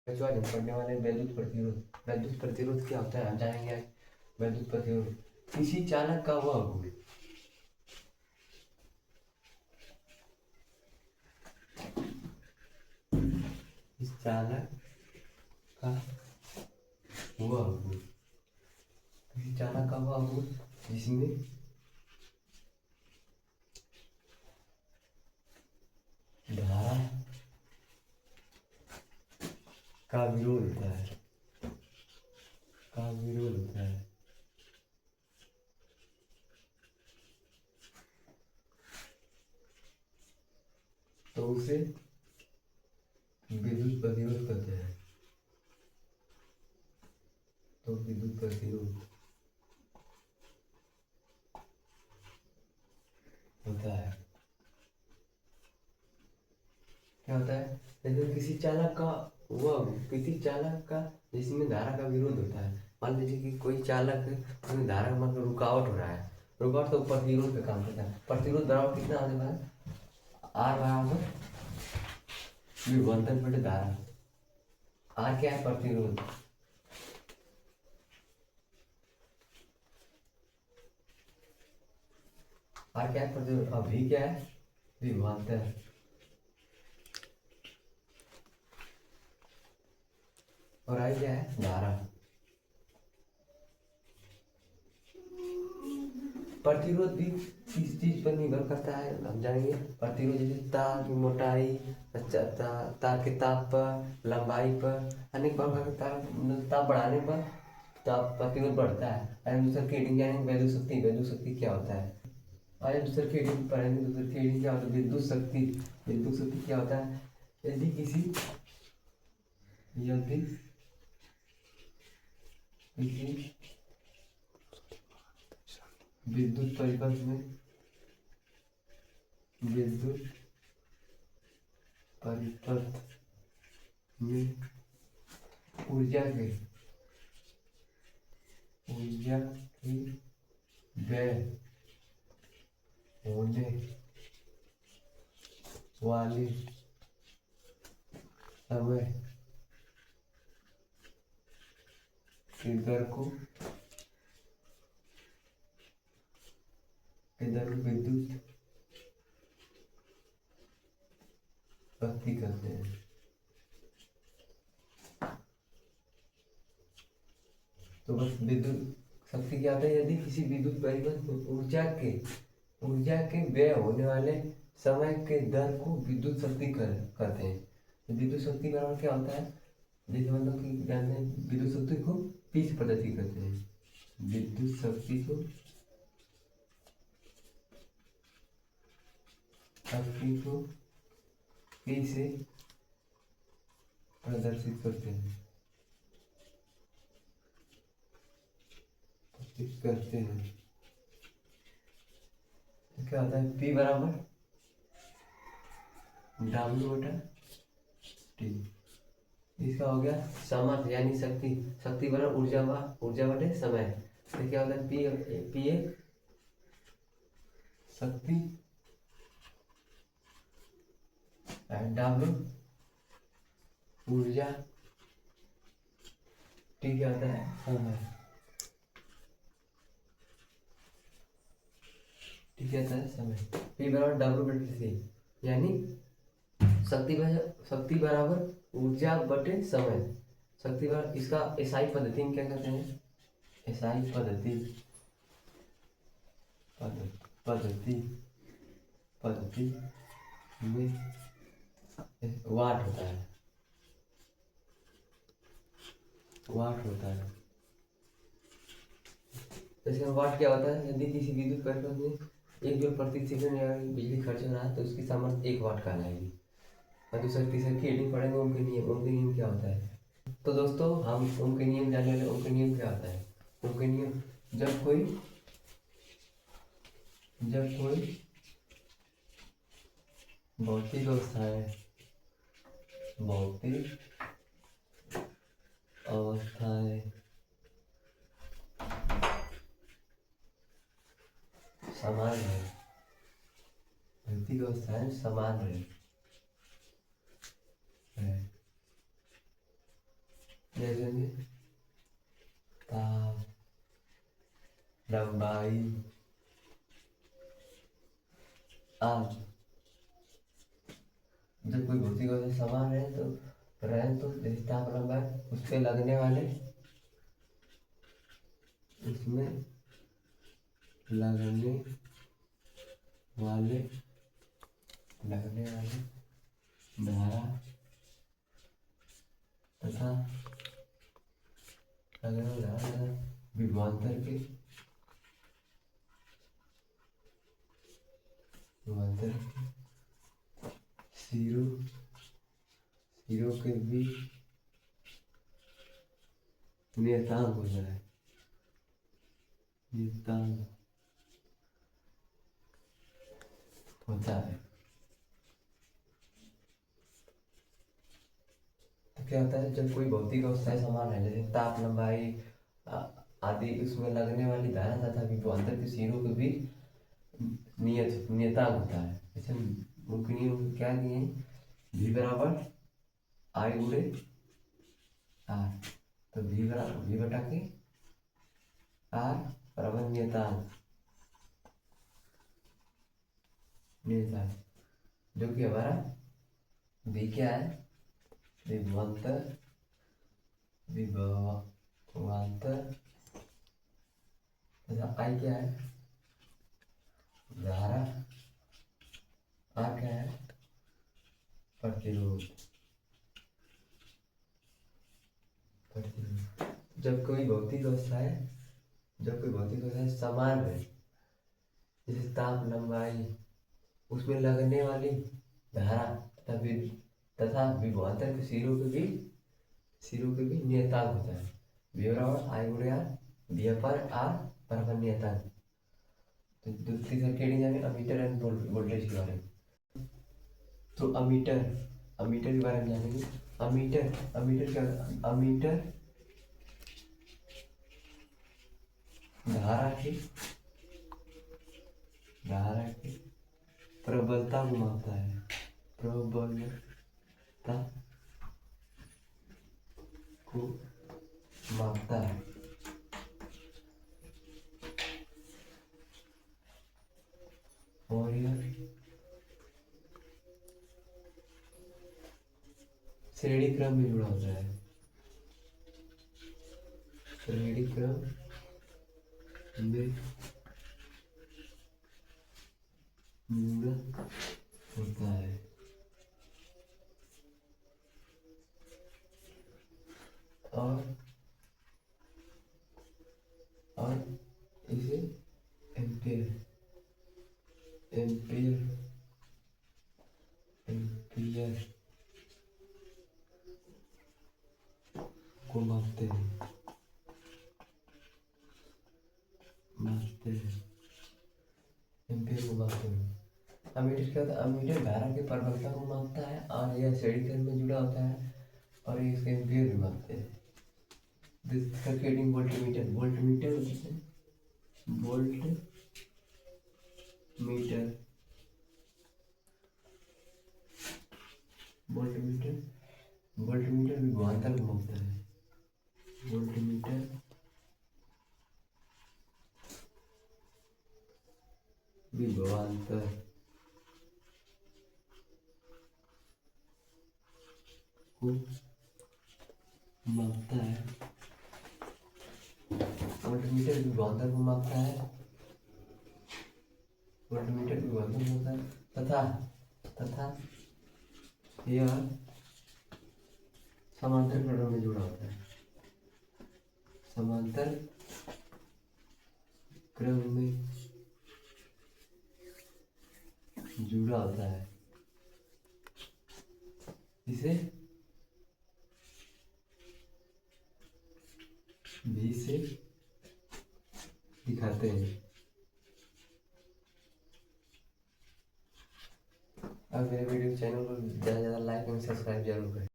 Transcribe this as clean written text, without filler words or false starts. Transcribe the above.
बच्चों आज हम पढ़ने वाले हैं वैद्युत प्रतिरोध। वैद्युत प्रतिरोध क्या होता है हम जानेंगे आज। वैद्युत प्रतिरोध किसी चालक का वह गुण, इस चालक का वह गुण, किसी चालक का वह गुण जिसमें धारा का विरोध होता है, का विरोध होता है। तो उसे विद्युत प्रतिरोध कहते हैं। तो विद्युत प्रतिरोध होता है, क्या होता है? जैसे किसी चालक का वह, किसी चालक का जिसमें धारा का विरोध होता है। मान लीजिए कि कोई चालक में धारा मतलब रुकावट हो रहा है। रुकावट तो प्रतिरोध का काम करता है। प्रतिरोध बराबर कितना होने वाला है? आर बराबर विभवांतर बटे धारा। आर क्या है? प्रतिरोध। आर क्या है? प्रतिरोध। अब भी क्या है? विभवांतर। और आई क्या है? धारा। प्रतिरोध भी किस चीज पर निर्भर करता है हम जानेंगे। प्रतिरोध जैसे तार की मोटाई, तार के ताप पर, लंबाई पर, अनेक प्रकार के ताप बढ़ाने पर ताप प्रतिरोध बढ़ता है। और दूसरा केडिंग जानेंगे। वैद्युत शक्ति, वैद्युत शक्ति क्या होता है? और दूसरा केडिंग पढ़ेंगे। दूसरा केडिंग क्या होता है? विद्युत शक्ति। विद्युत शक्ति क्या होता है? यदि किसी यदि किसी विद्युत परिपथ में, विद्युत परिपथ में ऊर्जा के, ऊर्जा की व्यय होने वाली समय की दर को विद्युत शक्ति कहते हैं। तो बस विद्युत शक्ति क्या होता है? यदि किसी विद्युत परिपथ में ऊर्जा के व्यय होने वाले समय के दर को विद्युत शक्ति कहते हैं। तो विद्युत शक्ति बराबर क्या होता है? जैसे मतलब कि जानते हैं विद्युत शक्ति को पी से प्रदर्शित करते हैं। विद्युत शक्ति को पी से प्रदर्शित करते हैं, करते हैं। तो क्या होता है? P बराबर W बटा T। इसका हो गया सामर्थ्य यानी शक्ति। शक्ति बराबर ऊर्जा बटे समय। तो क्या होता है? P एक शक्ति, W ऊर्जा, T क्या होता है? समय। T क्या होता है? समय। P बराबर W बटे T यानी शक्ति बराबर ऊर्जा बटे समय। शक्ति बराबर, इसका एसआई पद्धति में क्या कहते हैं? एसआई पद्धति पद्धति पद्धति में वाट होता है, वाट होता है। जैसे वाट क्या होता है? यदि किसी विद्युत परिपथ में 1 जूल प्रति सेकंड या बिजली खर्च हो रहा है तो उसकी सामर्थ्य 1 वाट कहलाएगी। और दूसरा तीसरा की हेडिंग पढ़ेंगे ओम के नियम। ओम के नियम क्या होता है? तो दोस्तों हम ओम के नियम जानने वाले। ओम के नियम क्या होता है? ओम के नियम जब कोई भौतिक अवस्थाएं समान है, भौतिक अवस्थाएं समान है, जैसे में ताप, लंबाई, आग। जब कोई भौतिक अवस्था समान रहे तो जैसे ताप लंबाई उसमें लगने वाले धारा तथा विभवांतर के सिरों के भी नियतांक हो जाए, नियतांक होता है। तो क्या होता है, जब कोई भौतिक अवस्थाएं समान है जैसे ताप लंबाई आदि, उसमें लगने वाली धारा तथा विभवांतर के सिरों के भी नियतांक होता है। जैसे मुख्य नियम क्या दिए, v बराबर I गुणे R, तो v बटा के R बराबर नियतांक, जो कि हमारा v क्या है, विभवांतर तथा I क्या है, धारा, R क्या है, प्रतिरोध। जब कोई भौतिक अवस्थाएं समान है जैसे ताप लंबाई, उसमें लगने वाली धारा तथा विभवांतर के सिरों के भी नियतांक होता है। v बराबर I गुणे R, v पर R बराबर नियतांक। तो दूसरी सर्किट जाने अमीटर एंड वोल्टेज के बारे में। तो अमीटर के बारे में जानेंगे। अमीटर क्या होता है, अमीटर धारा की प्रबलता को मापता है, प्रबलता को मापता है। और यह श्रेणी क्रम में जुड़ा होता है, श्रेणी क्रम में जुड़ा होता है। और इसे एम्पियर को मापते हैं। एम्पियर को मापते हैं। अमीटर क्या होता है, अमीटर धारा की प्रबलता को मापता है और यह श्रेणी क्रम में जुड़ा होता है और ये इसके एम्पियर भी मापते हैं। सर्किटिंग वोल्टमीटर विभवांतर को मापता है। वोल्टमीटर विभवांतर को मापता है। वोल्टमीटर विभवांतर को मापता है। तथा यह समांतर क्रम में जुड़ा होता है। समांतर क्रम में जुड़ा होता है। इसे V से दिखाते हैं। अब मेरे वीडियो चैनल को ज़्यादा लाइक एंड सब्सक्राइब जरूर करें।